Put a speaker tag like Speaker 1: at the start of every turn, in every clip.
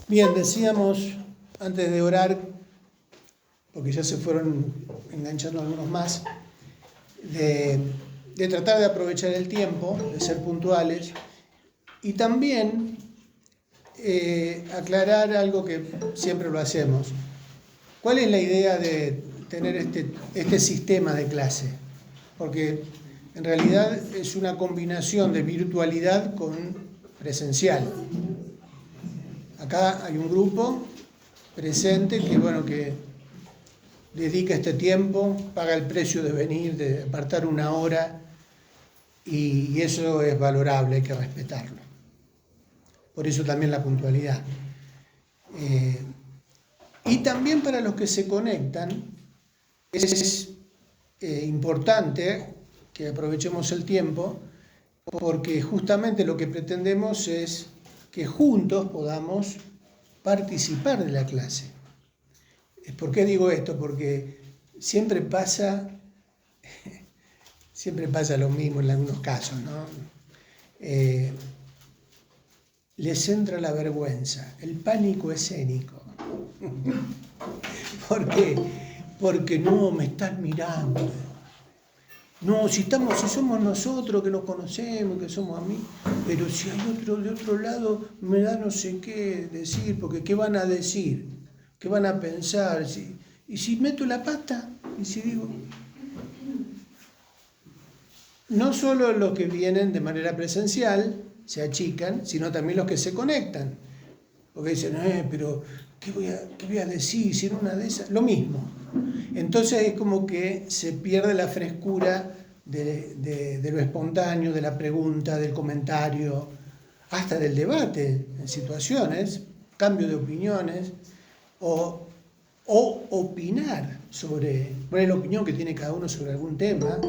Speaker 1: Bien, decíamos antes de orar, porque ya se fueron enganchando algunos más, de tratar de aprovechar el tiempo, de ser puntuales y también aclarar algo que siempre lo hacemos. ¿Cuál es la idea de tener este sistema de clase? Porque en realidad es una combinación de virtualidad con presencial. Acá hay un grupo presente que dedica este tiempo, paga el precio de venir, de apartar una hora, y eso es valorable, hay que respetarlo. Por eso también la puntualidad. Y también para los que se conectan, es importante que aprovechemos el tiempo, porque justamente lo que pretendemos es que juntos podamos participar de la clase. ¿Por qué digo esto? Porque siempre pasa lo mismo en algunos casos, ¿no? Les entra la vergüenza, el pánico escénico. ¿Por qué? Porque no me están mirando. No, si somos nosotros que nos conocemos, que somos amigos, pero si hay otro de otro lado, me da no sé qué decir, porque ¿qué van a decir? ¿Qué van a pensar? ¿Y si meto la pata? ¿Y si digo? No solo los que vienen de manera presencial se achican, sino también los que se conectan. Porque dicen, pero ¿qué voy a decir si en una de esas? Lo mismo. Entonces es como que se pierde la frescura de lo espontáneo, de la pregunta, del comentario, hasta del debate en situaciones, cambio de opiniones, o opinar sobre cuál es la opinión que tiene cada uno sobre algún tema.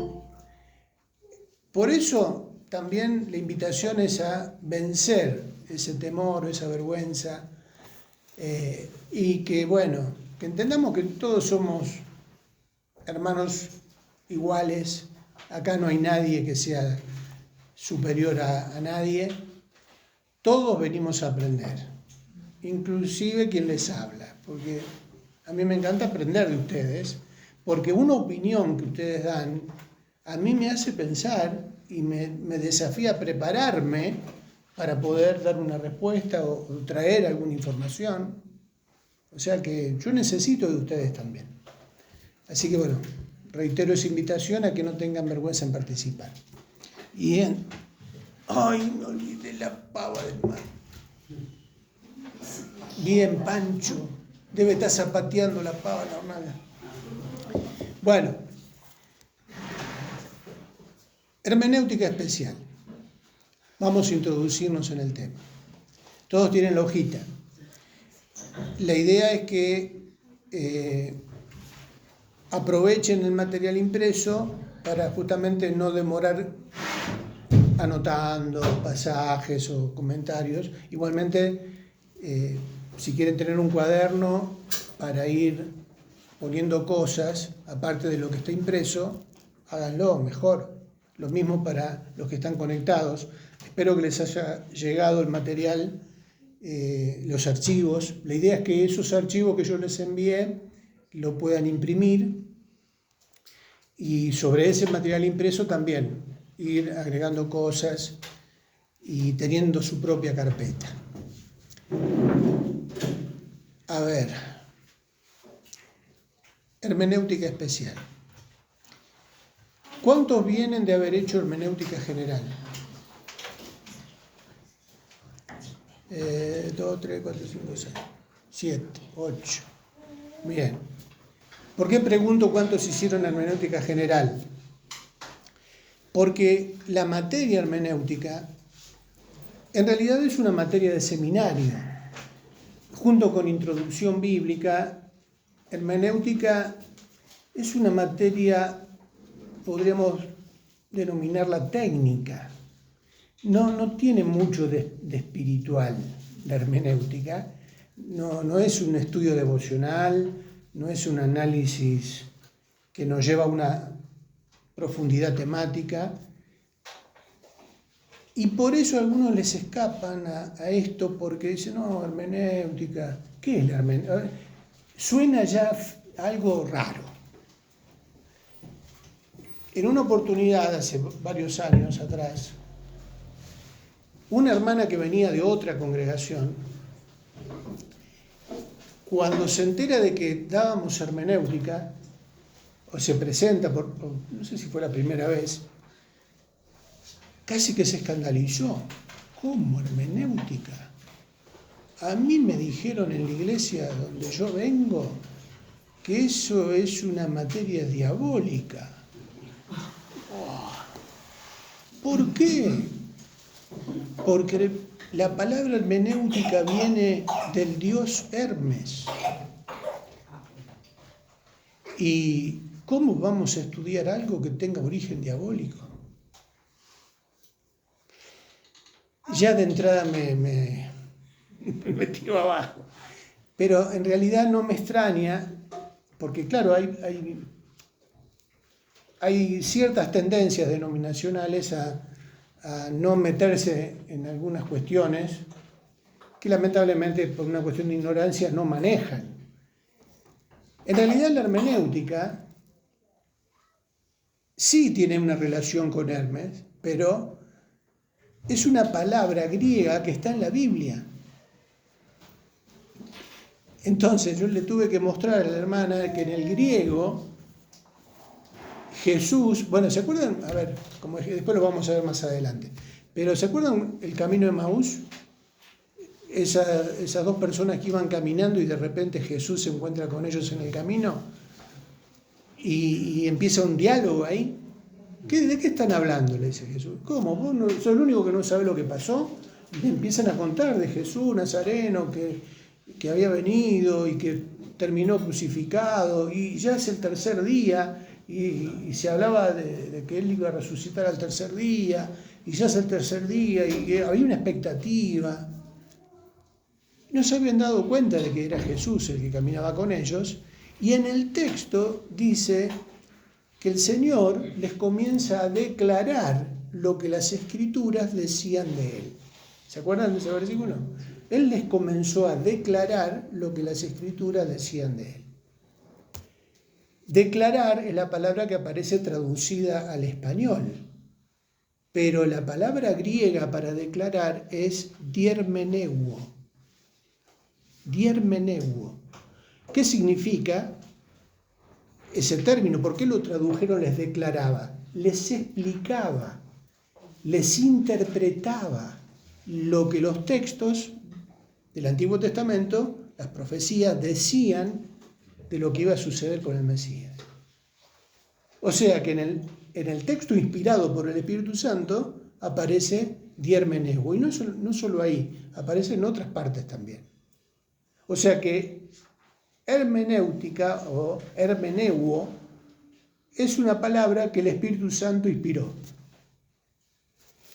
Speaker 1: Por eso también la invitación es a vencer ese temor, esa vergüenza, y que entendamos que todos somos hermanos iguales, acá no hay nadie que sea superior a nadie, todos venimos a aprender, inclusive quien les habla, porque a mí me encanta aprender de ustedes, porque una opinión que ustedes dan a mí me hace pensar y me desafía a prepararme para poder dar una respuesta o traer alguna información. O sea que yo necesito de ustedes también. Así que reitero esa invitación a que no tengan vergüenza en participar. ¡Ay, me olvidé la pava del mar! Bien, Pancho. Debe estar zapateando la pava normal. Bueno. Hermenéutica especial. Vamos a introducirnos en el tema. Todos tienen la hojita. La idea es que aprovechen el material impreso para justamente no demorar anotando pasajes o comentarios. Igualmente, si quieren tener un cuaderno para ir poniendo cosas, aparte de lo que está impreso, háganlo mejor. Lo mismo para los que están conectados. Espero que les haya llegado el material, los archivos. La idea es que esos archivos que yo les envié lo puedan imprimir y sobre ese material impreso también ir agregando cosas y teniendo su propia carpeta. A ver, hermenéutica especial. ¿Cuántos vienen de haber hecho hermenéutica general? 2, 3, 4, 5, 6, 7, 8. Bien. ¿Por qué pregunto cuántos hicieron hermenéutica general? Porque la materia hermenéutica en realidad es una materia de seminario. Junto con introducción bíblica, hermenéutica es una materia, podríamos denominarla técnica. No tiene mucho de espiritual la hermenéutica, no es un estudio devocional, no es un análisis que nos lleva a una profundidad temática, Y por eso algunos les escapan a esto porque dicen, no, hermenéutica, ¿qué es la hermenéutica? Suena ya algo raro. En una oportunidad, hace varios años atrás, una hermana que venía de otra congregación, cuando se entera de que dábamos hermenéutica, o se presenta, no sé si fue la primera vez, casi que se escandalizó. ¿Cómo hermenéutica? A mí me dijeron en la iglesia donde yo vengo que eso es una materia diabólica. ¿Por qué? Porque la palabra hermenéutica viene del dios Hermes. ¿Y cómo vamos a estudiar algo que tenga origen diabólico? Ya de entrada me tiro abajo. Pero en realidad no me extraña, porque claro, hay ciertas tendencias denominacionales a no meterse en algunas cuestiones que lamentablemente por una cuestión de ignorancia no manejan. En realidad la hermenéutica sí tiene una relación con Hermes, pero es una palabra griega que está en la Biblia. Entonces yo le tuve que mostrar a la hermana que en el griego Jesús, bueno, ¿se acuerdan? A ver, como después lo vamos a ver más adelante, pero ¿se acuerdan el camino de Emaús? Esas dos personas que iban caminando y de repente Jesús se encuentra con ellos en el camino y empieza un diálogo ahí. ¿De qué están hablando? Le dice Jesús. ¿Cómo? ¿Vos no sos el único que no sabe lo que pasó? Y le empiezan a contar de Jesús Nazareno que había venido y que terminó crucificado y ya es el tercer día y se hablaba de que él iba a resucitar al tercer día y ya es el tercer día y había una expectativa. No se habían dado cuenta de que era Jesús el que caminaba con ellos, y en el texto dice que el Señor les comienza a declarar lo que las Escrituras decían de Él. ¿Se acuerdan de ese versículo? Él les comenzó a declarar lo que las Escrituras decían de Él. Declarar es la palabra que aparece traducida al español, pero la palabra griega para declarar es diermeneuo. Diermeneuo. ¿Qué significa ese término? ¿Por qué lo tradujeron les declaraba? Les explicaba, les interpretaba lo que los textos del Antiguo Testamento, las profecías, decían de lo que iba a suceder con el Mesías. O sea que en el texto inspirado por el Espíritu Santo aparece diermeneuo. Y no solo ahí, aparece en otras partes también. O sea que hermenéutica o hermeneuo es una palabra que el Espíritu Santo inspiró.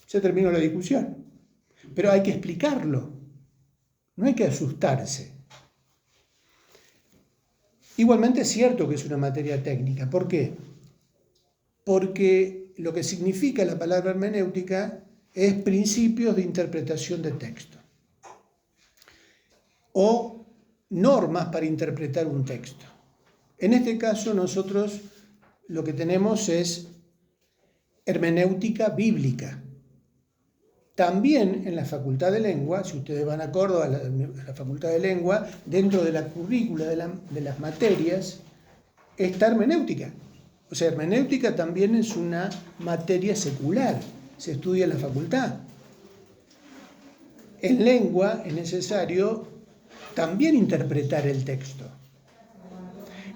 Speaker 1: Se terminó la discusión. Pero hay que explicarlo. No hay que asustarse. Igualmente es cierto que es una materia técnica. ¿Por qué? Porque lo que significa la palabra hermenéutica es principios de interpretación de texto o normas para interpretar un texto. En este caso nosotros lo que tenemos es hermenéutica bíblica. También en la Facultad de Lengua, si ustedes van a Córdoba, a la Facultad de Lengua, dentro de la currícula de las materias, está hermenéutica. O sea, hermenéutica también es una materia secular, se estudia en la facultad. En lengua es necesario también interpretar el texto.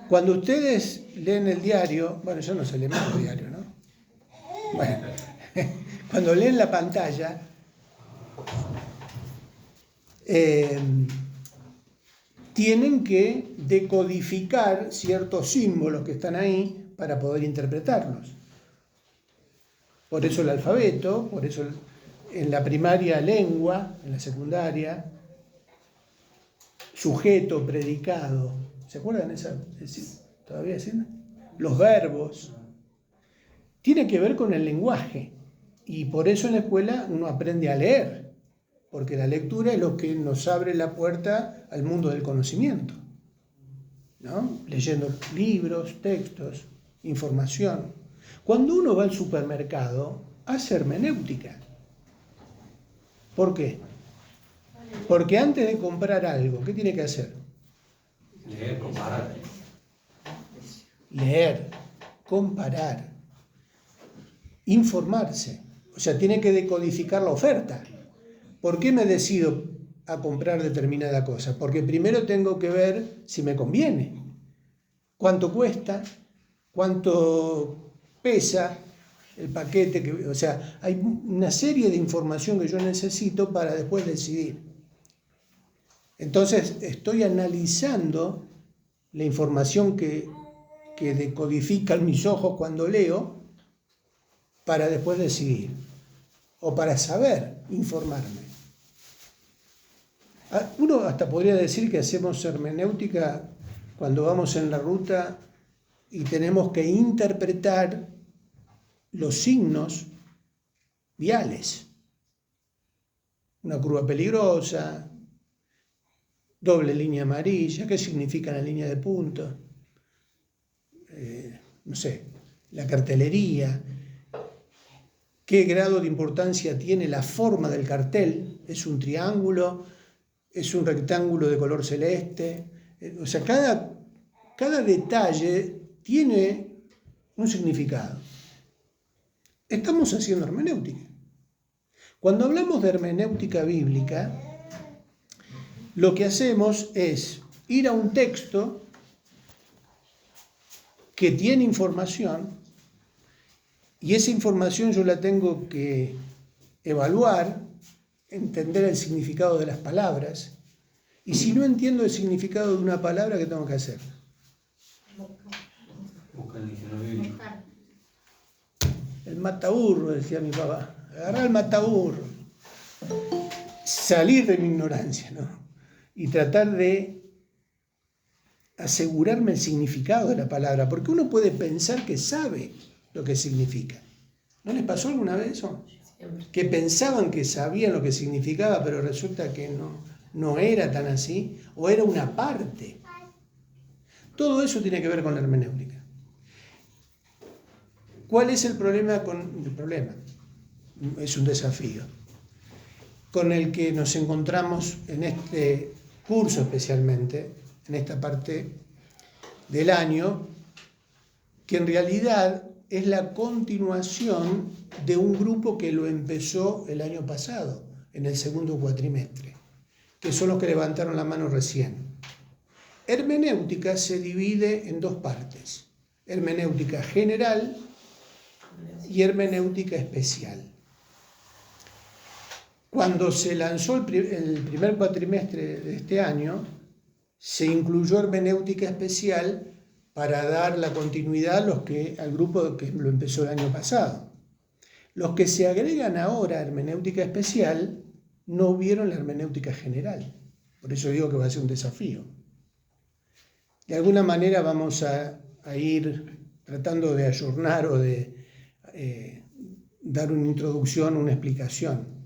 Speaker 1: Cuando ustedes leen el diario, bueno, yo no sé leer el diario, ¿no? Bueno, cuando leen la pantalla, tienen que decodificar ciertos símbolos que están ahí para poder interpretarlos. Por eso el alfabeto, por eso en la primaria lengua, en la secundaria, sujeto, predicado. ¿Se acuerdan esa? ¿Todavía diciendo? Los verbos. Tiene que ver con el lenguaje. Y por eso en la escuela uno aprende a leer, porque la lectura es lo que nos abre la puerta al mundo del conocimiento, ¿no? Leyendo libros, textos, información. Cuando uno va al supermercado, hace hermenéutica. ¿Por qué? Porque antes de comprar algo, ¿qué tiene que hacer?
Speaker 2: Leer, comparar.
Speaker 1: Leer, comparar, informarse. O sea, tiene que decodificar la oferta. ¿Por qué me decido a comprar determinada cosa? Porque primero tengo que ver si me conviene. ¿Cuánto cuesta? ¿Cuánto pesa el paquete? O sea, hay una serie de información que yo necesito para después decidir. Entonces, estoy analizando la información que decodifican mis ojos cuando leo para después decidir o para saber informarme. Uno hasta podría decir que hacemos hermenéutica cuando vamos en la ruta y tenemos que interpretar los signos viales. Una curva peligrosa, doble línea amarilla, ¿qué significa la línea de puntos? No sé, la cartelería, qué grado de importancia tiene la forma del cartel, es un triángulo, es un rectángulo de color celeste, o sea, cada detalle tiene un significado. Estamos haciendo hermenéutica. Cuando hablamos de hermenéutica bíblica, lo que hacemos es ir a un texto que tiene información y esa información yo la tengo que evaluar, entender el significado de las palabras, y si no entiendo el significado de una palabra, ¿qué tengo que hacer?
Speaker 2: Busca el diccionario bíblico.
Speaker 1: El mataburro, decía mi papá. Agarrar el mataburro. Salir de mi ignorancia, ¿no? Y tratar de asegurarme el significado de la palabra, porque uno puede pensar que sabe lo que significa. ¿No les pasó alguna vez eso? Que pensaban que sabían lo que significaba, pero resulta que no era tan así, o era una parte. Todo eso tiene que ver con la hermenéutica. ¿Cuál es el problema? Es un desafío con el que nos encontramos en este curso especialmente, en esta parte del año, que en realidad es la continuación de un grupo que lo empezó el año pasado, en el segundo cuatrimestre, que son los que levantaron la mano recién. Hermenéutica se divide en dos partes: hermenéutica general y hermenéutica especial. Cuando se lanzó el primer cuatrimestre de este año, se incluyó hermenéutica especial para dar la continuidad al grupo que lo empezó el año pasado. Los que se agregan ahora a hermenéutica especial no vieron la hermenéutica general. Por eso digo que va a ser un desafío. De alguna manera vamos a ir tratando de ayornar o de dar una introducción, una explicación.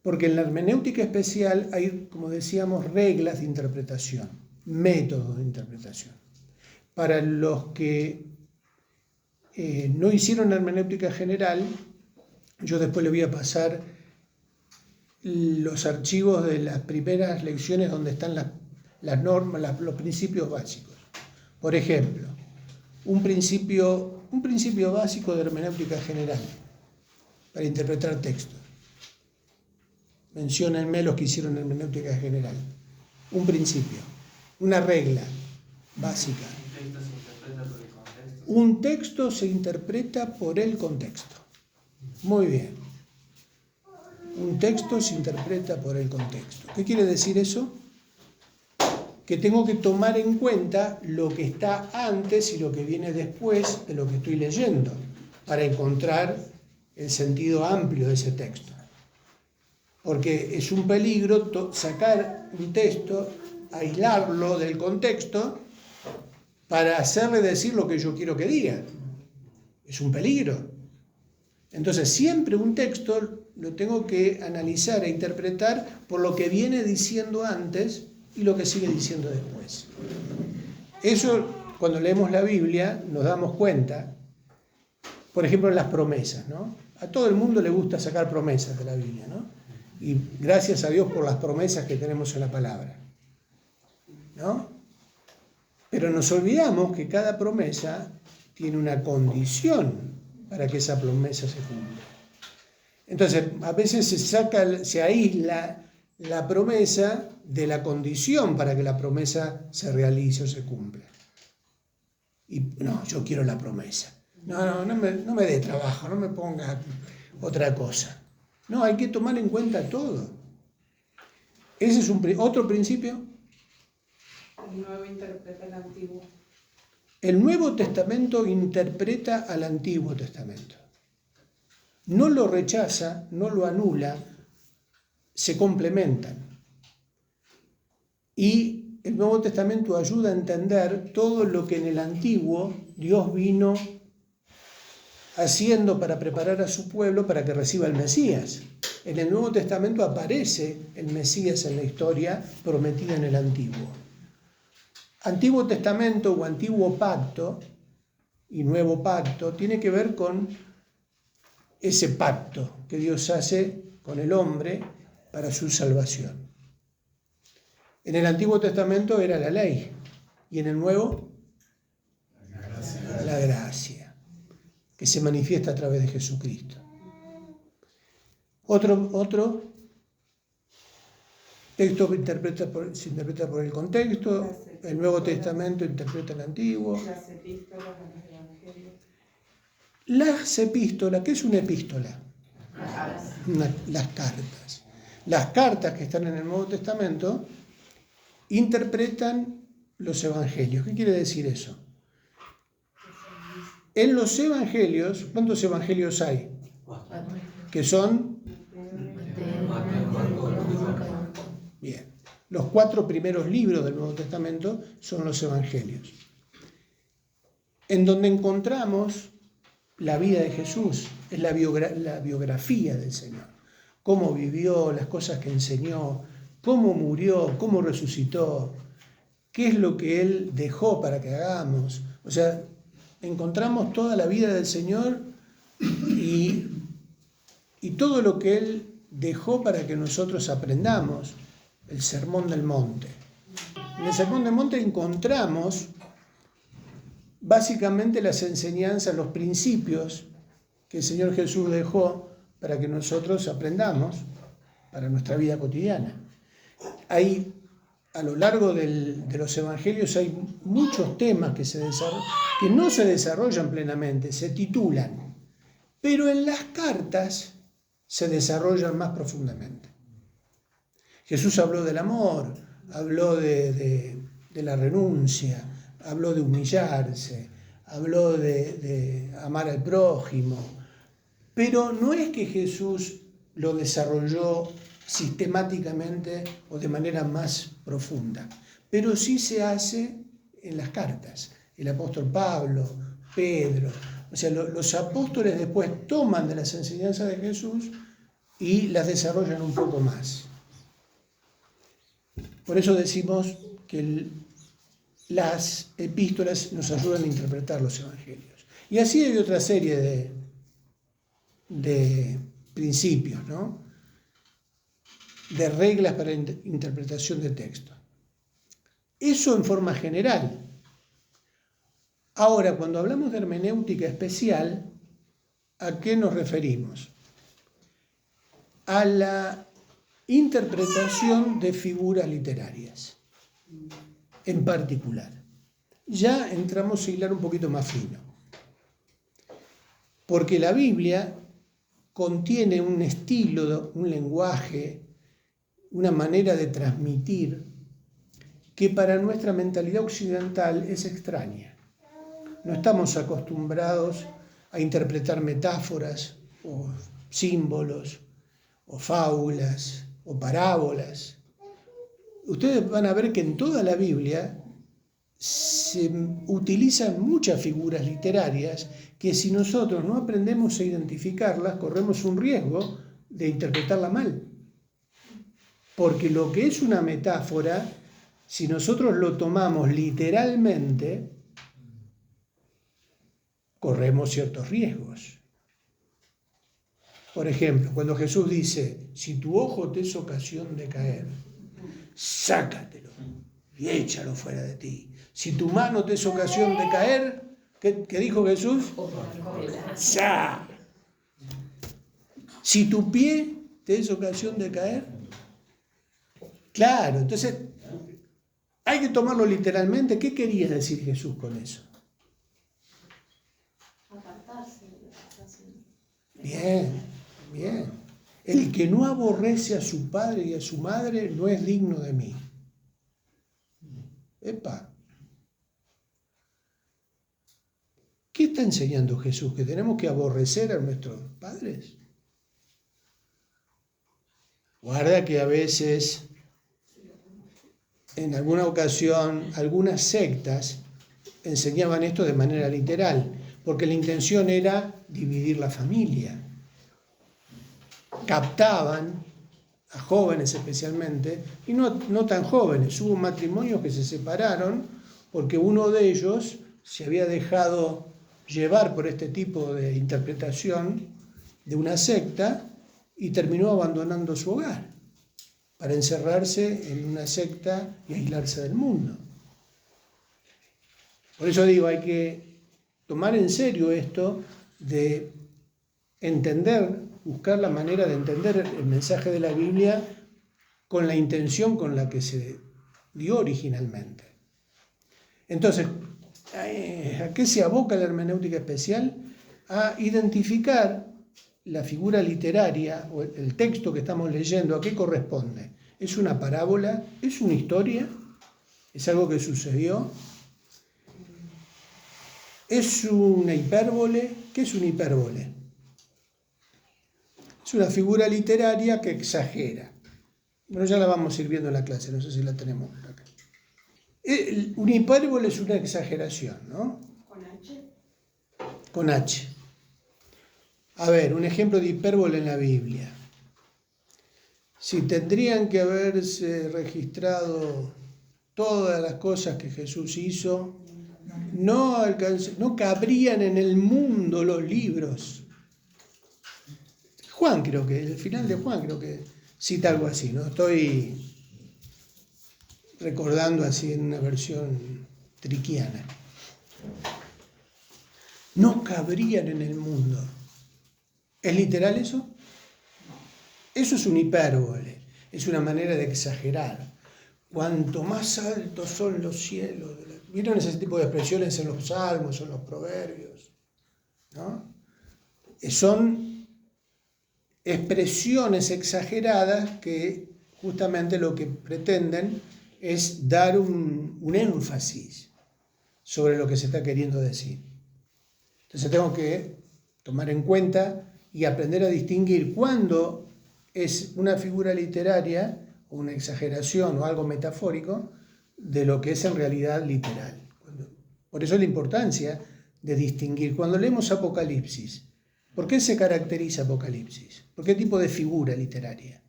Speaker 1: Porque en la hermenéutica especial hay, como decíamos, reglas de interpretación, métodos de interpretación. Para los que no hicieron hermenéutica general, yo después les voy a pasar los archivos de las primeras lecciones donde están las normas, los principios básicos. Por ejemplo, un principio básico de hermenéutica general para interpretar textos. Menciónenme los que hicieron hermenéutica general. Un principio, una regla básica. Un texto se interpreta por el contexto. Muy bien. Un texto se interpreta por el contexto. ¿Qué quiere decir eso? Que tengo que tomar en cuenta lo que está antes y lo que viene después de lo que estoy leyendo para encontrar el sentido amplio de ese texto. Porque es un peligro sacar un texto, aislarlo del contexto para hacerle decir lo que yo quiero que diga. Es un peligro. Entonces, siempre un texto lo tengo que analizar e interpretar por lo que viene diciendo antes y lo que sigue diciendo después. Eso, cuando leemos la Biblia, nos damos cuenta, por ejemplo, en las promesas, ¿no? A todo el mundo le gusta sacar promesas de la Biblia, ¿no? Y gracias a Dios por las promesas que tenemos en la palabra, ¿no? Pero nos olvidamos que cada promesa tiene una condición para que esa promesa se cumpla. Entonces, a veces se aísla la promesa de la condición para que la promesa se realice o se cumpla. Y no, yo quiero la promesa. No me dé trabajo, no me ponga otra cosa. No, hay que tomar en cuenta todo. Ese es otro principio.
Speaker 3: El Nuevo interpreta el Antiguo.
Speaker 1: El Nuevo Testamento interpreta al Antiguo Testamento. No lo rechaza, no lo anula, se complementan. Y el Nuevo Testamento ayuda a entender todo lo que en el Antiguo Dios vino haciendo para preparar a su pueblo para que reciba el Mesías. En el Nuevo Testamento aparece el Mesías en la historia prometida en el Antiguo. Antiguo Testamento o Antiguo Pacto y Nuevo Pacto tiene que ver con ese pacto que Dios hace con el hombre para su salvación. En el Antiguo Testamento era la ley y en el Nuevo la gracia que se manifiesta a través de Jesucristo. Otro texto se interpreta por el contexto, el Nuevo Testamento interpreta el Antiguo.
Speaker 3: Las epístolas a los evangelios.
Speaker 1: Las epístolas, ¿qué es una epístola? Las cartas. Las cartas que están en el Nuevo Testamento interpretan los evangelios. ¿Qué quiere decir eso? En los evangelios, ¿cuántos evangelios hay? Que son, bien, los 4 primeros libros del Nuevo Testamento son los evangelios, en donde encontramos la vida de Jesús, es la biografía del Señor, cómo vivió, las cosas que enseñó, cómo murió, cómo resucitó, qué es lo que Él dejó para que hagamos. O sea, encontramos toda la vida del Señor y todo lo que Él dejó para que nosotros aprendamos, el Sermón del Monte. En el Sermón del Monte encontramos básicamente las enseñanzas, los principios que el Señor Jesús dejó para que nosotros aprendamos para nuestra vida cotidiana. Hay, a lo largo de los evangelios hay muchos temas que no se desarrollan plenamente, se titulan, pero en las cartas se desarrollan más profundamente. Jesús habló del amor, habló de la renuncia, habló de humillarse, habló de amar al prójimo, pero no es que Jesús lo desarrolló sistemáticamente o de manera más profunda, pero sí se hace en las cartas. El apóstol Pablo, Pedro, o sea, los apóstoles después toman de las enseñanzas de Jesús y las desarrollan un poco más. Por eso decimos que las epístolas nos ayudan a interpretar los evangelios. Y así hay otra serie de principios, ¿no? De reglas para la interpretación de texto. Eso en forma general. Ahora, cuando hablamos de hermenéutica especial, ¿a qué nos referimos? A la interpretación de figuras literarias, en particular. Ya entramos a hilar un poquito más fino, porque la Biblia contiene un estilo, un lenguaje, una manera de transmitir que para nuestra mentalidad occidental es extraña. No estamos acostumbrados a interpretar metáforas o símbolos o fábulas o parábolas. Ustedes van a ver que en toda la Biblia se utilizan muchas figuras literarias que si nosotros no aprendemos a identificarlas, corremos un riesgo de interpretarla mal. Porque lo que es una metáfora, si nosotros lo tomamos literalmente, corremos ciertos riesgos. Por ejemplo, cuando Jesús dice, si tu ojo te es ocasión de caer, sácatelo y échalo fuera de ti. Si tu mano te es ocasión de caer, ¿qué dijo Jesús? ¡Sa! Si tu pie te es ocasión de caer, claro, entonces hay que tomarlo literalmente. ¿Qué quería decir Jesús con eso?
Speaker 4: Apartarse.
Speaker 1: Bien, bien. El que no aborrece a su padre y a su madre no es digno de mí. Epa. ¿Qué está enseñando Jesús? ¿Que tenemos que aborrecer a nuestros padres? Guarda que a veces, en alguna ocasión, algunas sectas enseñaban esto de manera literal, porque la intención era dividir la familia. Captaban a jóvenes especialmente, y no tan jóvenes. Hubo matrimonios que se separaron porque uno de ellos se había dejado llevar por este tipo de interpretación de una secta y terminó abandonando su hogar para encerrarse en una secta y aislarse del mundo. Por eso digo, hay que tomar en serio esto de entender, buscar la manera de entender el mensaje de la Biblia con la intención con la que se dio originalmente. Entonces, ¿a qué se aboca la hermenéutica especial? A identificar la figura literaria o el texto que estamos leyendo, ¿a qué corresponde? ¿Es una parábola? ¿Es una historia? ¿Es algo que sucedió? ¿Es una hipérbole? ¿Qué es una hipérbole? Es una figura literaria que exagera. Bueno, ya la vamos a ir viendo en la clase, no sé si la tenemos por acá. Una hipérbole es una exageración, ¿no?
Speaker 3: ¿Con H?
Speaker 1: Con H. A ver, un ejemplo de hipérbole en la Biblia. Si tendrían que haberse registrado todas las cosas que Jesús hizo, no cabrían en el mundo los libros. Juan creo que, el final de Juan creo que cita algo así, ¿no? Estoy recordando así en una versión triquiana. No cabrían en el mundo. ¿Es literal eso? Eso es un hipérbole, es una manera de exagerar. Cuanto más altos son los cielos, ¿vieron ese tipo de expresiones en los salmos o en los proverbios? ¿No? Son expresiones exageradas que justamente lo que pretenden es dar un énfasis sobre lo que se está queriendo decir. Entonces tengo que tomar en cuenta y aprender a distinguir cuándo es una figura literaria, una exageración o algo metafórico de lo que es en realidad literal. Por eso la importancia de distinguir. Cuando leemos Apocalipsis, ¿por qué se caracteriza Apocalipsis? ¿Por qué tipo de figura literaria?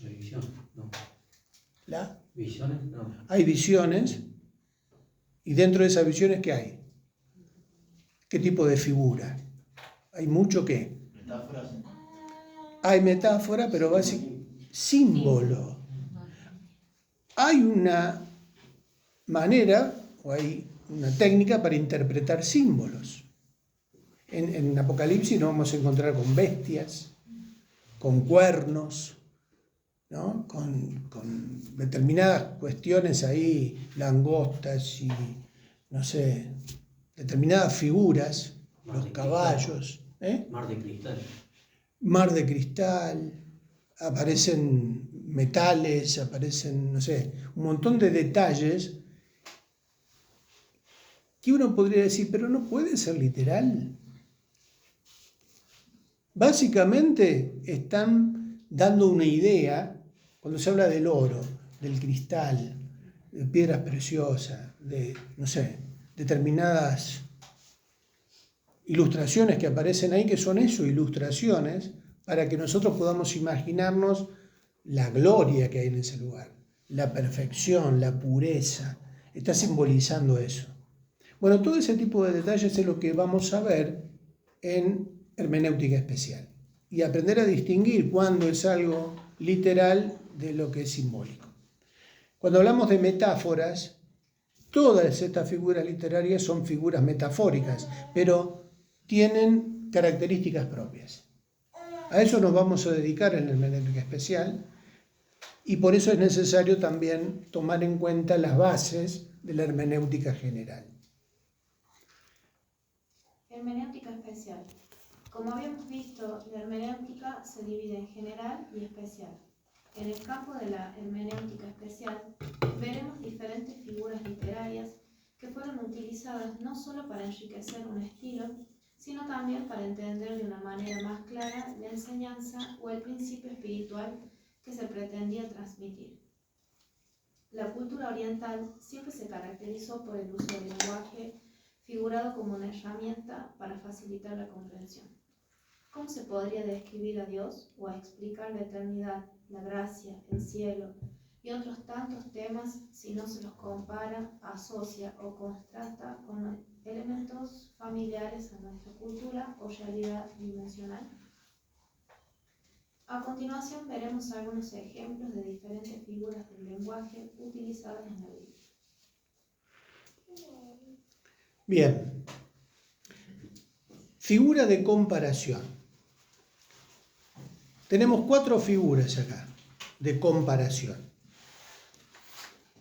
Speaker 2: La visión, no.
Speaker 1: ¿La?
Speaker 2: Visiones, no.
Speaker 1: Hay visiones, y dentro de esas visiones, ¿qué hay? ¿Qué tipo de figura? Hay mucho ¿qué?
Speaker 5: Metáforas.
Speaker 1: Hay metáfora, pero básicamente símbolo. Hay una manera o hay una técnica para interpretar símbolos. En Apocalipsis nos vamos a encontrar con bestias, con cuernos, ¿no? Con determinadas cuestiones ahí, langostas y, no sé, determinadas figuras, los caballos.
Speaker 2: Mar de cristal.
Speaker 1: Mar de cristal, aparecen metales, aparecen, no sé, un montón de detalles que uno podría decir, pero no puede ser literal. Básicamente están dando una idea, cuando se habla del oro, del cristal, de piedras preciosas, de, no sé, determinadas ilustraciones que aparecen ahí, que son eso, ilustraciones, para que nosotros podamos imaginarnos la gloria que hay en ese lugar, la perfección, la pureza. Está simbolizando eso. Bueno, todo ese tipo de detalles es lo que vamos a ver en hermenéutica especial y aprender a distinguir cuándo es algo literal de lo que es simbólico. Cuando hablamos de metáforas, todas estas figuras literarias son figuras metafóricas, pero tienen características propias. A eso nos vamos a dedicar en la hermenéutica especial y por eso es necesario también tomar en cuenta las bases de la hermenéutica general.
Speaker 4: Hermenéutica especial. Como habíamos visto, la hermenéutica se divide en general y especial. En el campo de la hermenéutica especial, veremos diferentes figuras literarias que fueron utilizadas no solo para enriquecer un estilo, sino también para entender de una manera más clara la enseñanza o el principio espiritual que se pretendía transmitir. La cultura oriental siempre se caracterizó por el uso del lenguaje figurado como una herramienta para facilitar la comprensión. ¿Cómo se podría describir a Dios o a explicar la eternidad, la gracia, el cielo y otros tantos temas si no se los compara, asocia o contrasta con elementos familiares a nuestra cultura o realidad dimensional? A continuación veremos algunos ejemplos de diferentes figuras del lenguaje utilizadas en la Biblia.
Speaker 1: Bien, figura de comparación. Tenemos 4 figuras acá de comparación.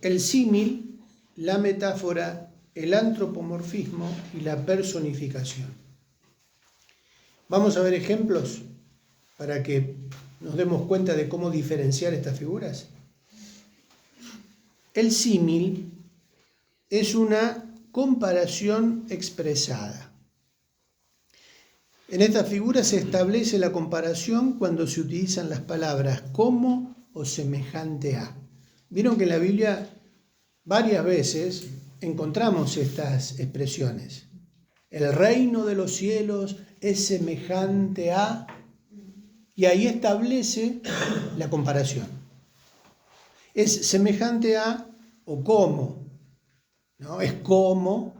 Speaker 1: El símil, la metáfora, el antropomorfismo y la personificación. Vamos a ver ejemplos para que nos demos cuenta de cómo diferenciar estas figuras. El símil es una comparación expresada. En esta figura se establece la comparación cuando se utilizan las palabras como o semejante a. Vieron que en la Biblia varias veces encontramos estas expresiones. El reino de los cielos es semejante a, y ahí establece la comparación. Es semejante a o como. ¿No? Es como,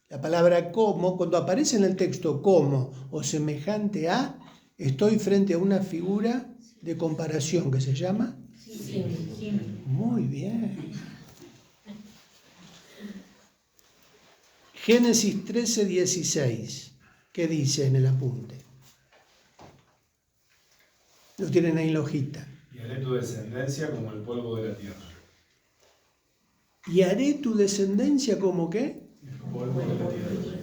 Speaker 1: la palabra como, cuando aparece en el texto como o semejante a, estoy frente a una figura de comparación que se llama símil. Muy bien. Génesis 13:16, ¿qué dice en el apunte? Lo tienen ahí en la hojita.
Speaker 5: Y haré tu descendencia como el polvo de la tierra.
Speaker 1: ¿Y haré tu descendencia como qué?
Speaker 5: El polvo de la tierra.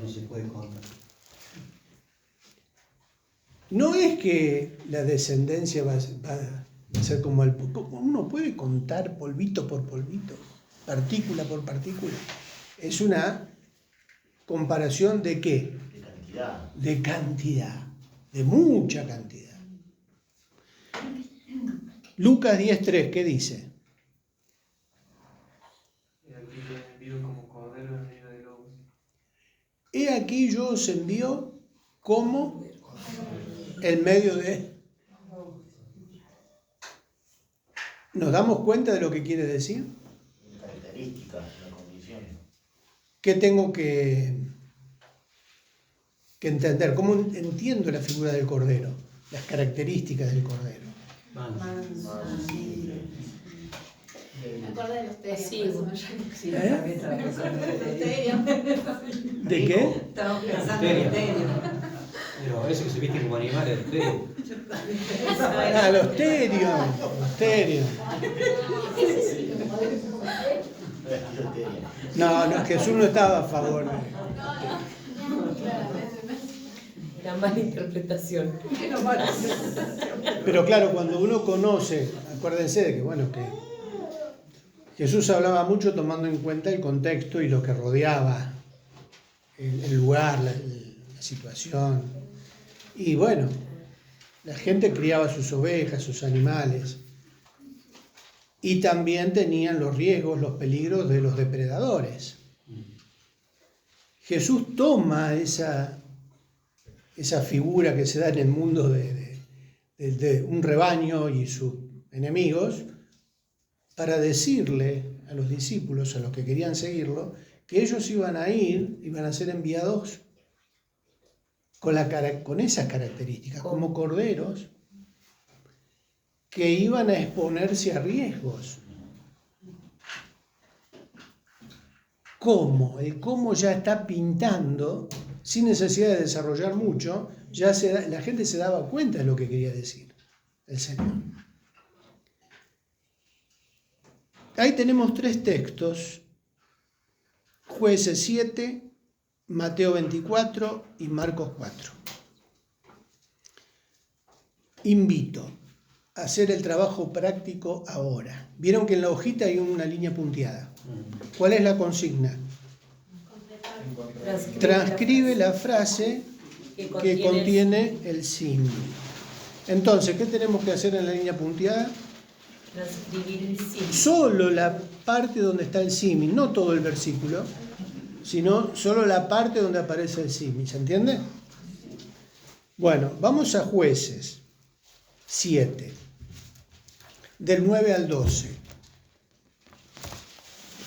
Speaker 2: No se puede contar.
Speaker 1: No es que la descendencia va a ser como el... Uno puede contar polvito por polvito, partícula por partícula. Es una comparación de ¿qué?
Speaker 6: De cantidad.
Speaker 1: De cantidad, de mucha cantidad. Lucas 10:3, ¿qué dice? He aquí yo os envío como en medio de... ¿Nos damos cuenta de lo que quiere decir?
Speaker 6: Características, la condición.
Speaker 1: ¿Qué tengo que entender? ¿Cómo entiendo la figura del Cordero? Las características del Cordero.
Speaker 4: Me acordé de los terios.
Speaker 7: Sí, sí,
Speaker 1: ¿Eh?
Speaker 7: también estaba pensando en el terio.
Speaker 1: ¿De qué?
Speaker 7: Estaba pensando en el terio.
Speaker 2: Pero eso que se viste como animales, pero
Speaker 1: Ah, los terios. Los terios. No, Jesús no estaba a favor de...
Speaker 7: La mala interpretación.
Speaker 1: Pero claro, cuando uno conoce, acuérdense de que, bueno, que Jesús hablaba mucho tomando en cuenta el contexto y lo que rodeaba el lugar, la situación. Y bueno, la gente criaba sus ovejas, sus animales. Y también tenían los riesgos, los peligros de los depredadores. Jesús toma esa figura que se da en el mundo de un rebaño y sus enemigos para decirle a los discípulos, a los que querían seguirlo, que ellos iban a ser enviados con esas características, como corderos, que iban a exponerse a riesgos. ¿Cómo? El cómo ya está pintando, sin necesidad de desarrollar mucho, la gente se daba cuenta de lo que quería decir el Señor. Ahí tenemos 3 textos: Jueces 7, Mateo 24 y Marcos 4. Invito a hacer el trabajo práctico ahora. Vieron que en la hojita hay una línea punteada. ¿Cuál es la consigna? Transcribe la frase que contiene el símil. Entonces, ¿qué tenemos que hacer en la línea punteada?
Speaker 7: Transcribir el símil.
Speaker 1: Solo la parte donde está el símil, no todo el versículo, sino solo la parte donde aparece el símil. ¿Se entiende? Bueno, vamos a Jueces 7, del 9 al 12.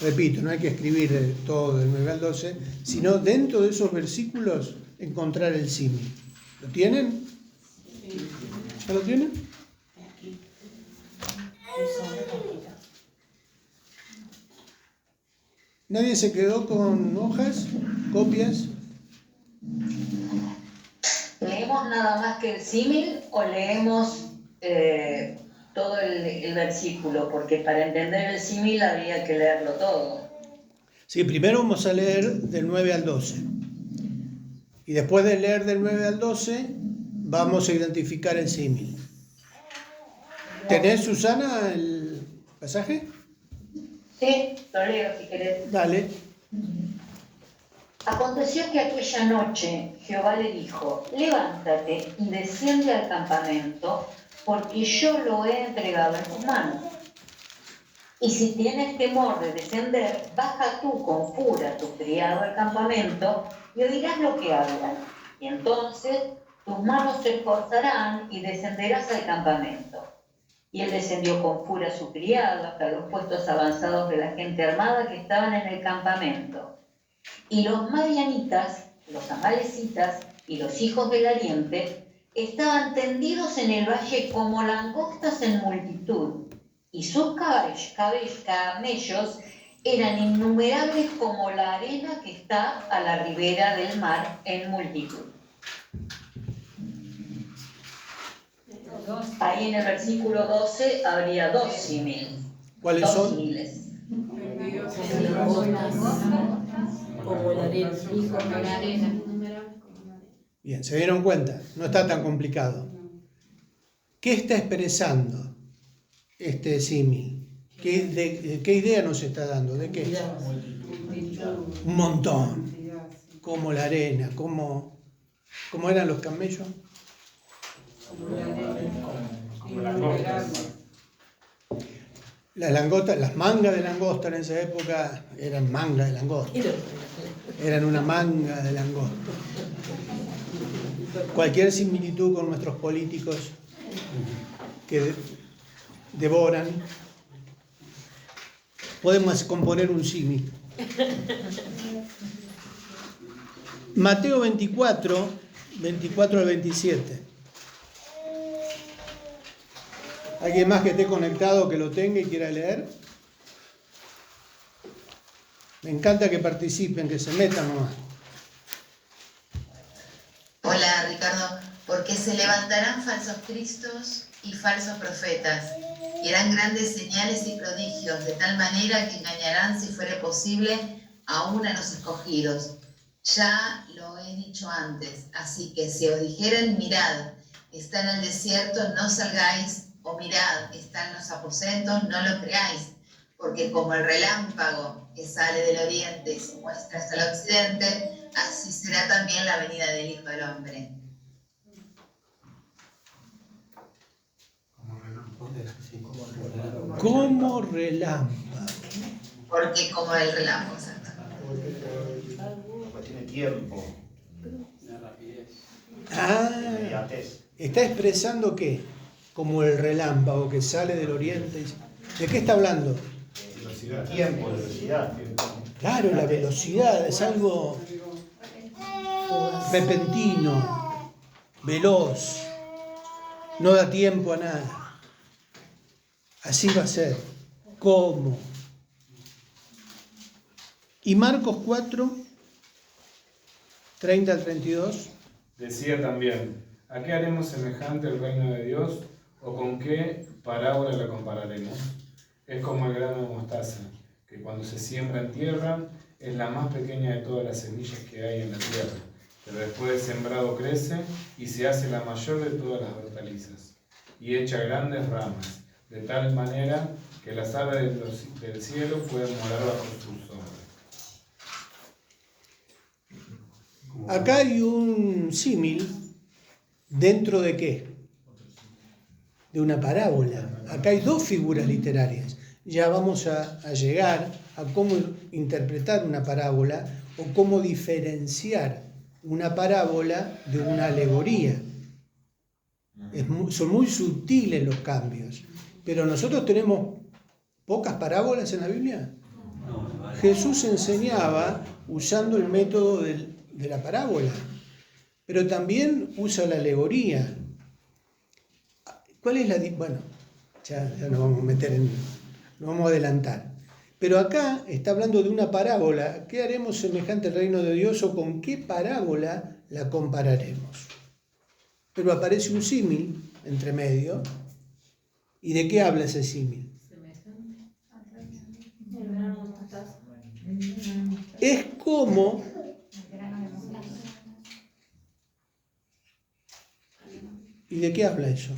Speaker 1: Repito, no hay que escribir todo del 9 al 12, sino dentro de esos versículos encontrar el símil. ¿Lo tienen? ¿Ya lo tienen? ¿Nadie se quedó con hojas, copias?
Speaker 8: ¿Leemos nada más que el símil o leemos todo el versículo? Porque para entender el símil habría que leerlo todo.
Speaker 1: Sí, primero vamos a leer del 9 al 12. Y después de leer del 9 al 12, vamos a identificar el símil. ¿Tenés, Susana, el pasaje?
Speaker 8: Sí, lo leo si querés.
Speaker 1: Dale.
Speaker 8: Aconteció que aquella noche Jehová le dijo: levántate y desciende al campamento, porque yo lo he entregado en tus manos. Y si tienes temor de descender, baja tú con furia a tu criado al campamento y oirás lo que hablan. Y entonces tus manos se esforzarán y descenderás al campamento. Y él descendió con furia a su criado hasta los puestos avanzados de la gente armada que estaban en el campamento. Y los madianitas, los amalecitas y los hijos del oriente estaban tendidos en el valle como langostas en multitud, y sus camellos eran innumerables como la arena que está a la ribera del mar en multitud. Ahí en el versículo 12 habría 2 símiles.
Speaker 1: ¿Cuáles
Speaker 8: Dos
Speaker 1: son?
Speaker 8: símiles.
Speaker 7: Como la arena.
Speaker 4: Innumerables como la arena.
Speaker 1: Bien, ¿se dieron cuenta? No está tan complicado. ¿Qué está expresando este símil? ¿Qué idea nos está dando? ¿De qué? Un montón. Como la arena, ¿cómo eran los camellos?
Speaker 5: Como la costa.
Speaker 1: Las langostas, las mangas de langosta en esa época eran mangas de langosta. Eran una manga de langosta. Cualquier similitud con nuestros políticos que devoran, podemos componer un símil. Mateo 24, 24 al 27. ¿Alguien más que esté conectado, que lo tenga y quiera leer? Me encanta que participen, que se metan nomás.
Speaker 9: Hola Ricardo, porque se levantarán falsos cristos y falsos profetas, y harán grandes señales y prodigios, de tal manera que engañarán, si fuere posible, aún a los escogidos. Ya lo he dicho antes, así que si os dijeren, mirad, está en el desierto, no salgáis, o mirad, están los aposentos, no lo creáis, porque como el relámpago que sale del oriente y se muestra hasta el occidente, así será también la venida del Hijo del Hombre.
Speaker 1: Como relámpago.
Speaker 9: Porque como el relámpago, exacto.
Speaker 6: tiempo,
Speaker 5: La rapidez.
Speaker 1: Ah,
Speaker 6: inmediatez.
Speaker 1: está expresando qué, como el relámpago que sale del oriente. ¿De qué está hablando?
Speaker 6: Velocidad. Tiempo, velocidad.
Speaker 1: Claro, la velocidad es algo repentino, veloz, no da tiempo a nada. Así va a ser. ¿Cómo? Y Marcos 4, 30 al 32.
Speaker 10: Decía también, ¿a qué haremos semejante el reino de Dios? ¿O con qué parábola la compararemos? Es como el grano de mostaza, que cuando se siembra en tierra es la más pequeña de todas las semillas que hay en la tierra, pero después de sembrado crece y se hace la mayor de todas las hortalizas, y echa grandes ramas, de tal manera que las aves del cielo pueden morar bajo su sombra.
Speaker 1: Acá hay un símil, ¿dentro de qué? De una parábola. Acá hay dos figuras literarias. Ya vamos a llegar a cómo interpretar una parábola o cómo diferenciar una parábola de una alegoría. Son muy sutiles los cambios. Pero nosotros tenemos pocas parábolas en la Biblia. Jesús enseñaba usando el método de la parábola, pero también usa la alegoría. ¿Cuál es la bueno, ya nos vamos a meter nos vamos a adelantar. Pero acá está hablando de una parábola. ¿Qué haremos semejante al reino de Dios o con qué parábola la compararemos? Pero aparece un símil entre medio. ¿Y de qué habla ese símil? Es como ¿y de qué habla eso?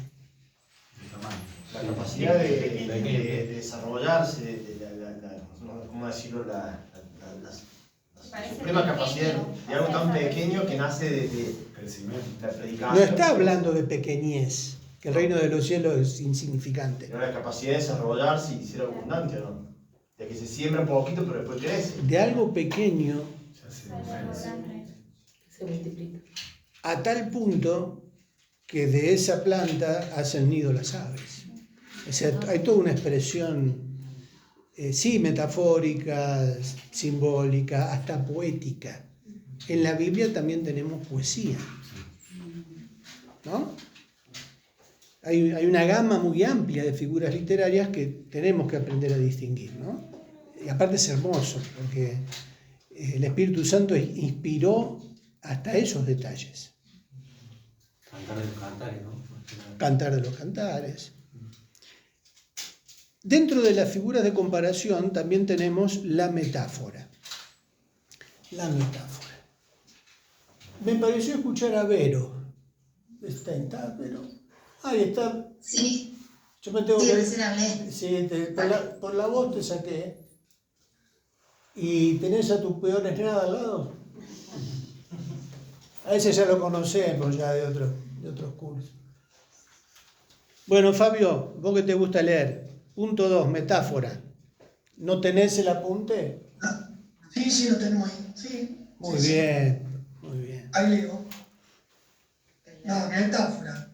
Speaker 6: La capacidad de desarrollarse, ¿cómo decirlo? La suprema capacidad de algo tan pequeño que nace de la predicación.
Speaker 1: No está hablando de pequeñez, que el reino de los cielos es insignificante.
Speaker 6: Pero la capacidad de desarrollarse y ser abundante, ¿no? De que se siembra un poquito, pero después crece.
Speaker 1: De algo pequeño
Speaker 7: Se multiplica.
Speaker 1: a tal punto que de esa planta hacen nido las aves. O sea, hay toda una expresión, sí, metafórica, simbólica, hasta poética. En la Biblia también tenemos poesía, ¿no? Hay una gama muy amplia de figuras literarias que tenemos que aprender a distinguir, ¿no? Y aparte es hermoso, porque el Espíritu Santo inspiró hasta esos detalles.
Speaker 2: Cantar de los cantares, ¿no?
Speaker 1: Cantar de los cantares. Dentro de las figuras de comparación también tenemos la metáfora. La metáfora. Me pareció escuchar a Vero. ¿Está Vero? Ahí está.
Speaker 9: Sí,
Speaker 1: Yo me tengo
Speaker 9: sí,
Speaker 1: que...
Speaker 9: recién hablé.
Speaker 1: Sí, por la voz te saqué. ¿Y tenés a tu peor estrada al lado? A ese ya lo conocemos ya de otros cursos. Bueno, Fabio, vos que te gusta leer. Punto 2, metáfora. ¿No tenés el apunte?
Speaker 11: Sí, lo tenemos ahí. Sí.
Speaker 1: Muy bien, muy bien.
Speaker 11: Ahí leo. No, metáfora.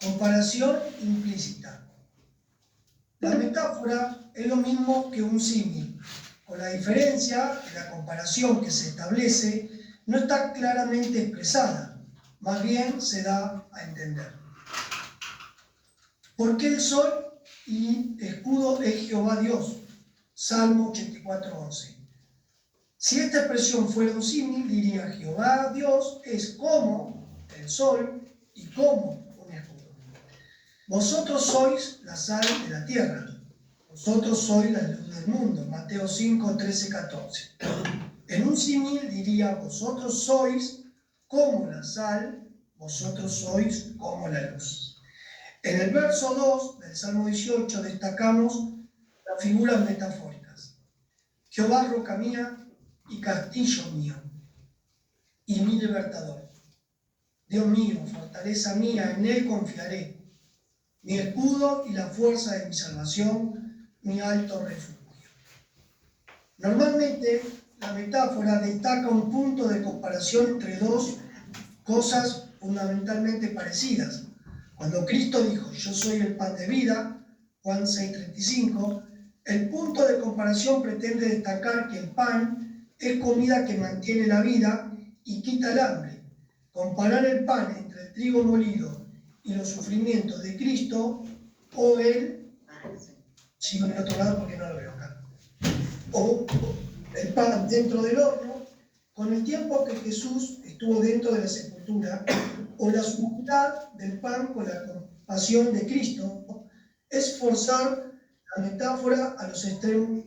Speaker 11: Comparación implícita. La metáfora es lo mismo que un símil, con la diferencia que la comparación que se establece no está claramente expresada, más bien se da a entender. ¿Por qué el sol y escudo es Jehová Dios? Salmo 84:11. Si esta expresión fuera un símil, diría Jehová Dios es como el sol y como un escudo. Vosotros sois la sal de la tierra, vosotros sois la luz del mundo. Mateo 5, 13, 14. En un símil diría vosotros sois como la sal, vosotros sois como la luz. En el verso 2 del Salmo 18 destacamos las figuras metafóricas. Jehová, roca mía y castillo mío, y mi libertador. Dios mío, fortaleza mía, en él confiaré. Mi escudo y la fuerza de mi salvación, mi alto refugio. Normalmente, la metáfora destaca un punto de comparación entre dos cosas fundamentalmente parecidas. Cuando Cristo dijo, yo soy el pan de vida, Juan 6:35, el punto de comparación pretende destacar que el pan es comida que mantiene la vida y quita el hambre. Comparar el pan entre el trigo molido y los sufrimientos de Cristo, o sigo en el otro lado porque no lo veo acá, o el pan dentro del horno, con el tiempo que Jesús estuvo dentro de la sepultura, o la suciedad del pan con la compasión de Cristo, es forzar la metáfora a los extremos.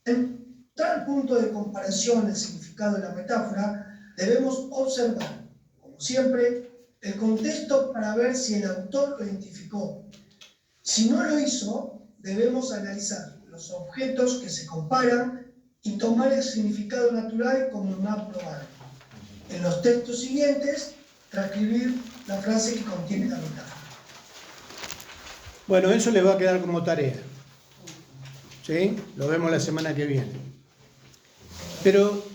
Speaker 11: En tal punto de comparación del significado de la metáfora, debemos observar, como siempre, el contexto para ver si el autor lo identificó. Si no lo hizo, debemos analizar los objetos que se comparan y tomar el significado natural como el más probable. En los textos siguientes, transcribir la frase que contiene la metáfora.
Speaker 1: Bueno, eso les va a quedar como tarea. ¿Sí? Lo vemos la semana que viene. Pero,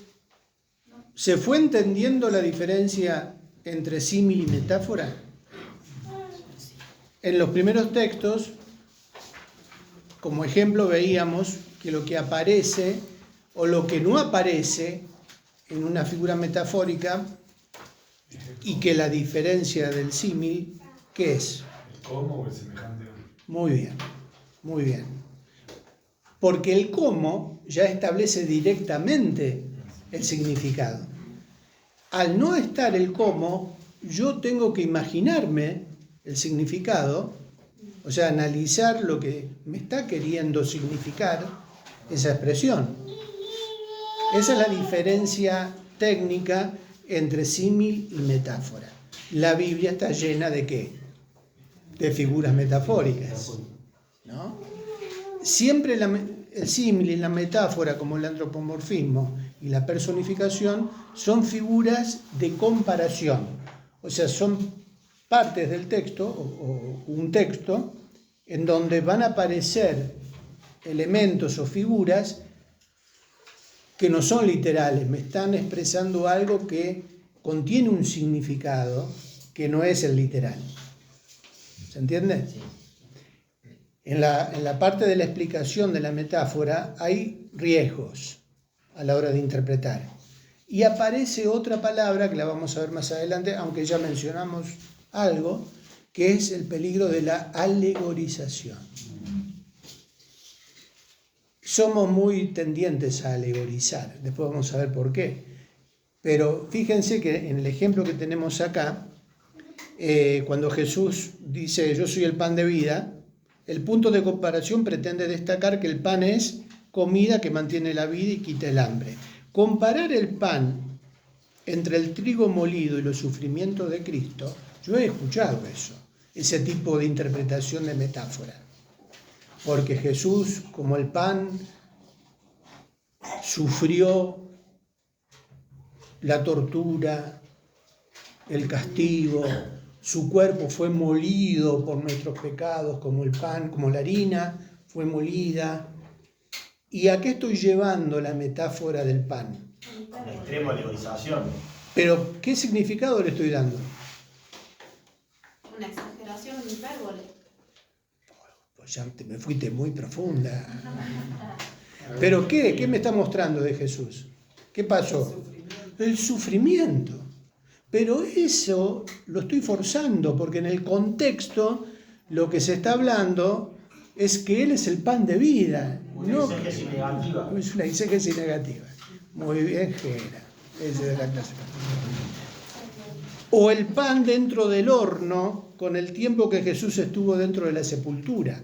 Speaker 1: ¿se fue entendiendo la diferencia entre símil y metáfora? En los primeros textos, como ejemplo, veíamos que lo que aparece o lo que no aparece en una figura metafórica y que la diferencia del símil, ¿qué es?
Speaker 10: ¿El cómo o el semejante?
Speaker 1: Muy bien, muy bien. Porque el cómo ya establece directamente el significado. Al no estar el cómo, yo tengo que imaginarme el significado, o sea, analizar lo que me está queriendo significar esa expresión. Esa es la diferencia técnica entre símil y metáfora. La Biblia está llena ¿de qué? De figuras metafóricas, ¿no? Siempre el símil y la metáfora, como el antropomorfismo y la personificación, son figuras de comparación. O sea, son partes del texto o un texto en donde van a aparecer elementos o figuras que no son literales, me están expresando algo que contiene un significado que no es el literal. ¿Se entiende? Sí. En la parte de la explicación de la metáfora hay riesgos a la hora de interpretar. Y aparece otra palabra que la vamos a ver más adelante, aunque ya mencionamos algo, que es el peligro de la alegorización. Somos muy tendientes a alegorizar, después vamos a ver por qué. Pero fíjense que en el ejemplo que tenemos acá, cuando Jesús dice yo soy el pan de vida, el punto de comparación pretende destacar que el pan es comida que mantiene la vida y quita el hambre. Comparar el pan entre el trigo molido y los sufrimientos de Cristo, yo he escuchado eso, ese tipo de interpretación de metáfora. Porque Jesús, como el pan, sufrió la tortura, el castigo, su cuerpo fue molido por nuestros pecados, como el pan, como la harina fue molida. ¿Y a qué estoy llevando la metáfora del pan?
Speaker 6: La extrema alegorización.
Speaker 1: Pero, ¿qué significado le estoy dando?
Speaker 4: Una exageración, un hipérbole.
Speaker 1: Pues ya me fuiste muy profunda. ¿Pero qué? ¿Qué me está mostrando de Jesús? ¿Qué pasó? El sufrimiento. Pero eso lo estoy forzando, porque en el contexto lo que se está hablando es que Él es el pan de vida.
Speaker 6: Una exégesis negativa.
Speaker 1: Es una exégesis negativa. Muy bien, Gera. Esa es la clase. O el pan dentro del horno con el tiempo que Jesús estuvo dentro de la sepultura.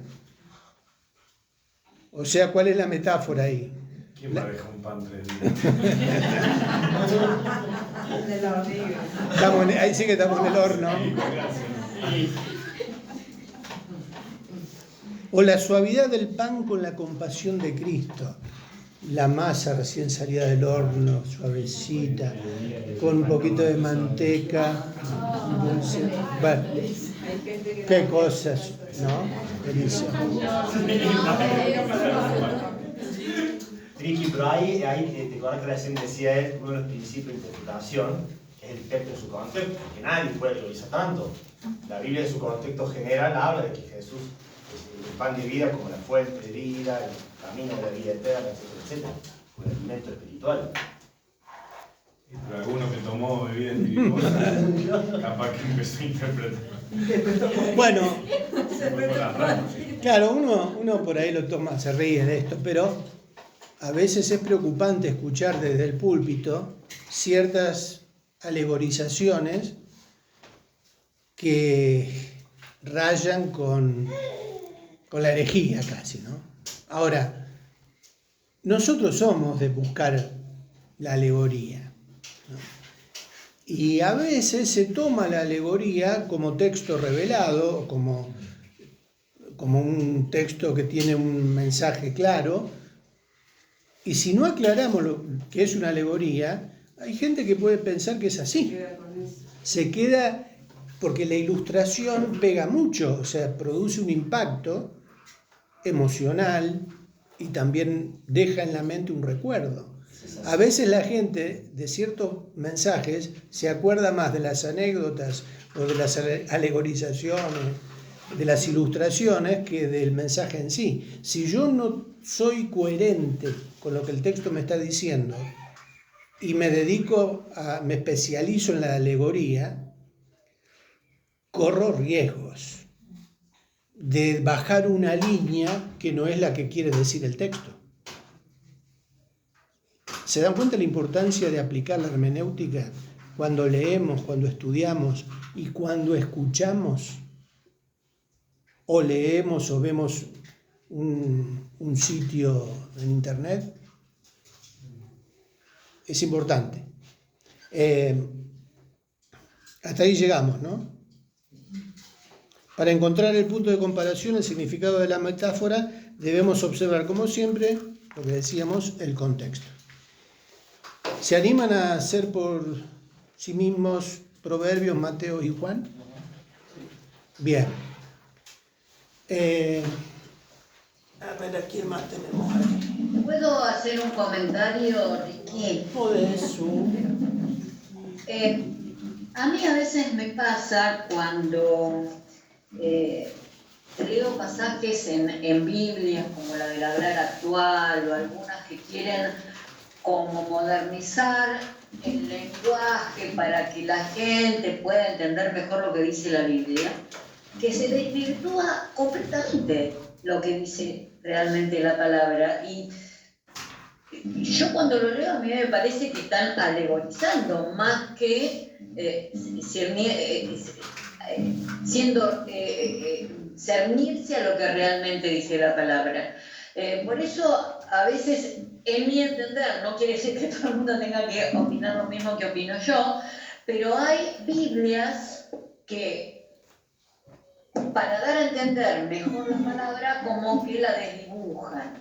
Speaker 1: O sea, ¿cuál es la metáfora ahí?
Speaker 10: ¿Quién va a dejar un pan 3 días?
Speaker 3: De la hormiga.
Speaker 1: Ahí sí que estamos en el horno. O la suavidad del pan con la compasión de Cristo. La masa recién salida del horno, suavecita, con un poquito de manteca, dulce. Bueno, qué cosas, ¿no? Delicia.
Speaker 6: Ricky, pero ahí te acuerdas que recién decía él, uno de los principios de interpretación es el texto en su contexto, porque nadie puede teorizar tanto. La Biblia en su contexto general habla de que Jesús es el pan de vida como la fuente de vida, el camino de la vida eterna, etcétera, etcétera, como el alimento espiritual.
Speaker 10: Pero alguno que tomó bebida espirituosa, capaz que empezó a interpretar.
Speaker 1: Bueno, claro, uno por ahí lo toma, se ríe de esto, pero a veces es preocupante escuchar desde el púlpito ciertas alegorizaciones que rayan con la herejía casi, ¿no? Ahora, nosotros somos de buscar la alegoría, ¿no? Y a veces se toma la alegoría como texto revelado, como un texto que tiene un mensaje claro, y si no aclaramos lo que es una alegoría, hay gente que puede pensar que es así. Se queda, porque la ilustración pega mucho, o sea, produce un impacto emocional y también deja en la mente un recuerdo. A veces la gente de ciertos mensajes se acuerda más de las anécdotas o de las alegorizaciones, de las ilustraciones, que del mensaje en sí. Si yo no soy coherente con lo que el texto me está diciendo y me especializo en la alegoría, corro riesgos de bajar una línea que no es la que quiere decir el texto. ¿Se dan cuenta de la importancia de aplicar la hermenéutica cuando leemos, cuando estudiamos y cuando escuchamos? O leemos o vemos un sitio en internet. Es importante. Hasta ahí llegamos, ¿no? Para encontrar el punto de comparación, el significado de la metáfora, debemos observar, como siempre, lo que decíamos, el contexto. ¿Se animan a hacer por sí mismos Proverbios, Mateo y Juan? Bien. A ver, ¿a quién más tenemos aquí?
Speaker 8: ¿Puedo hacer un comentario, Ricky?
Speaker 1: Podés.
Speaker 8: A mí a veces me pasa cuando leo pasajes en Biblia, como la de la Gran Actual, o algunas que quieren como modernizar el lenguaje para que la gente pueda entender mejor lo que dice la Biblia, que se desvirtúa completamente lo que dice realmente la palabra. Y yo cuando lo leo, a mí me parece que están alegorizando más que cernirse a lo que realmente dice la palabra. Por eso, a veces, en mi entender, no quiere decir que todo el mundo tenga que opinar lo mismo que opino yo, pero hay Biblias que, para dar a entender mejor la palabra, como que la desdibujan,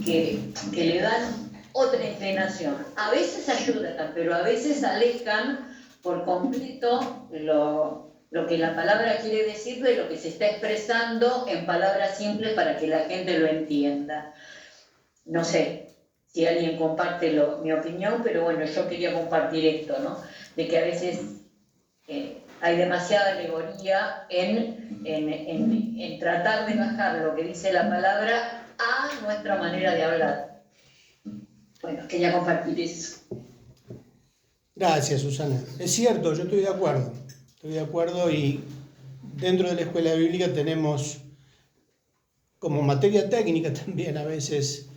Speaker 8: que le dan otra inclinación. A veces ayudan, pero a veces alejan por completo lo que la palabra quiere decir de lo que se está expresando en palabras simples para que la gente lo entienda. No sé si alguien comparte mi opinión, pero bueno, yo quería compartir esto, ¿no? De que a veces hay demasiada alegoría en tratar de bajar lo que dice la palabra a nuestra manera de hablar. Bueno, quería compartir eso.
Speaker 1: Gracias, Susana. Es cierto, yo estoy de acuerdo. Estoy de acuerdo, y dentro de la escuela bíblica tenemos como materia técnica también a veces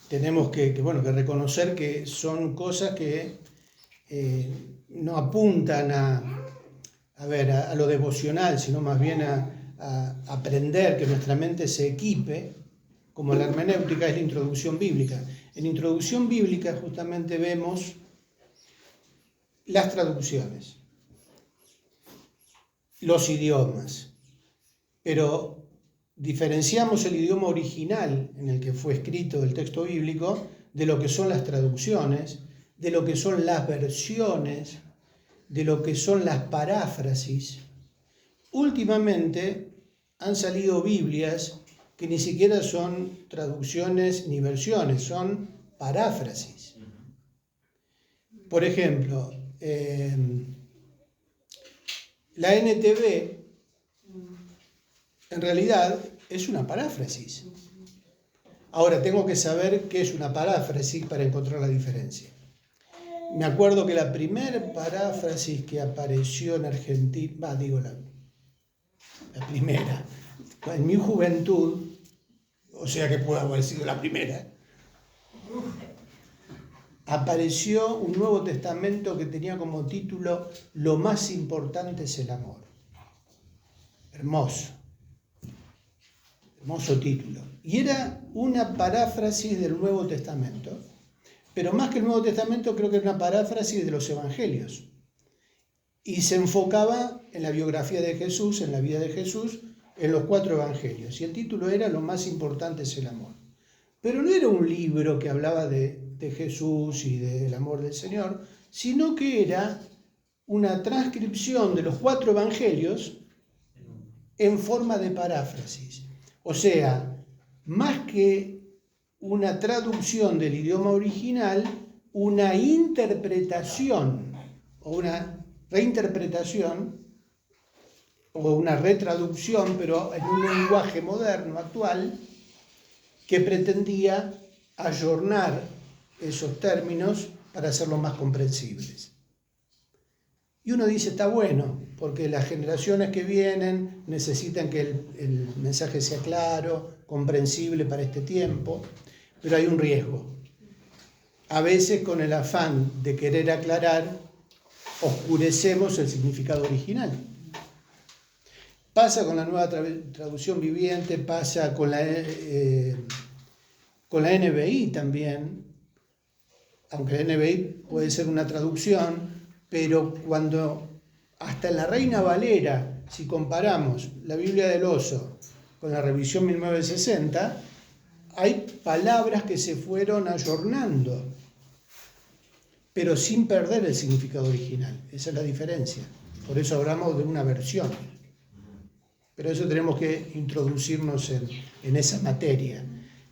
Speaker 1: tenemos que reconocer que son cosas que no apuntan a lo devocional, sino más bien a aprender, que nuestra mente se equipe, como la hermenéutica es la introducción bíblica. En introducción bíblica justamente vemos las traducciones, los idiomas, pero diferenciamos el idioma original en el que fue escrito el texto bíblico de lo que son las traducciones, de lo que son las versiones, de lo que son las paráfrasis. Últimamente han salido Biblias que ni siquiera son traducciones ni versiones, son paráfrasis. Por ejemplo, la NTV en realidad es una paráfrasis. Ahora, tengo que saber qué es una paráfrasis para encontrar la diferencia. Me acuerdo que la primera paráfrasis que apareció en Argentina, la primera, en mi juventud, o sea que puede haber sido la primera, apareció un Nuevo Testamento que tenía como título "Lo más importante es el amor". Hermoso. Hermoso título. Y era una paráfrasis del Nuevo Testamento, pero más que el Nuevo Testamento creo que era una paráfrasis de los Evangelios. Y se enfocaba en la biografía de Jesús, en la vida de Jesús, en los 4 Evangelios. Y el título era "Lo más importante es el amor". Pero no era un libro que hablaba de Jesús y del amor del Señor, sino que era una transcripción de los 4 Evangelios en forma de paráfrasis. O sea, más que una traducción del idioma original, una interpretación o una reinterpretación o una retraducción, pero en un lenguaje moderno, actual, que pretendía ayornar esos términos para hacerlos más comprensibles. Y uno dice, está bueno, porque las generaciones que vienen necesitan que el mensaje sea claro, comprensible para este tiempo, pero hay un riesgo. A veces, con el afán de querer aclarar, oscurecemos el significado original. Pasa con la nueva traducción viviente, pasa con la NBI también, aunque la NBI puede ser una traducción, pero cuando hasta en la Reina Valera, si comparamos la Biblia del Oso con la revisión 1960, hay palabras que se fueron ayornando, pero sin perder el significado original. Esa es la diferencia. Por eso hablamos de una versión. Pero eso tenemos que introducirnos en esa materia.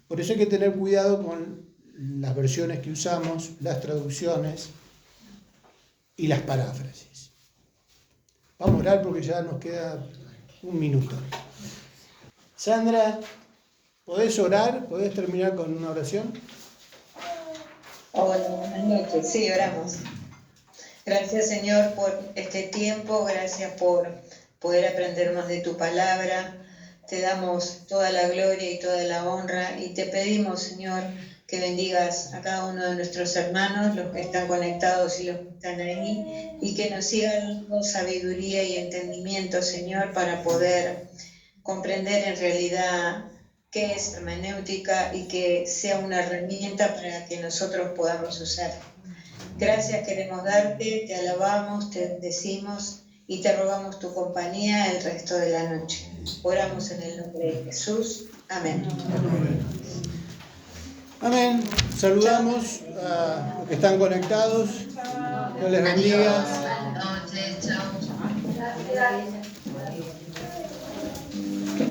Speaker 1: Por eso hay que tener cuidado con las versiones que usamos, las traducciones y las paráfrasis. Vamos a orar porque ya nos queda un minuto. Sandra, ¿podés orar? ¿Podés terminar con una oración?
Speaker 3: Hola, buenas noches. Sí, oramos. Gracias, Señor, por este tiempo. Gracias por poder aprender más de tu palabra. Te damos toda la gloria y toda la honra y te pedimos, Señor, que bendigas a cada uno de nuestros hermanos, los que están conectados y los que están ahí, y que nos sigan con sabiduría y entendimiento, Señor, para poder comprender en realidad qué es hermenéutica y que sea una herramienta para que nosotros podamos usar. Gracias queremos darte, te alabamos, te bendecimos y te rogamos tu compañía el resto de la noche. Oramos en el nombre de Jesús. Amén.
Speaker 1: Amén. Saludamos a los que están conectados. Dios les bendiga.
Speaker 9: Buenas noches, chao.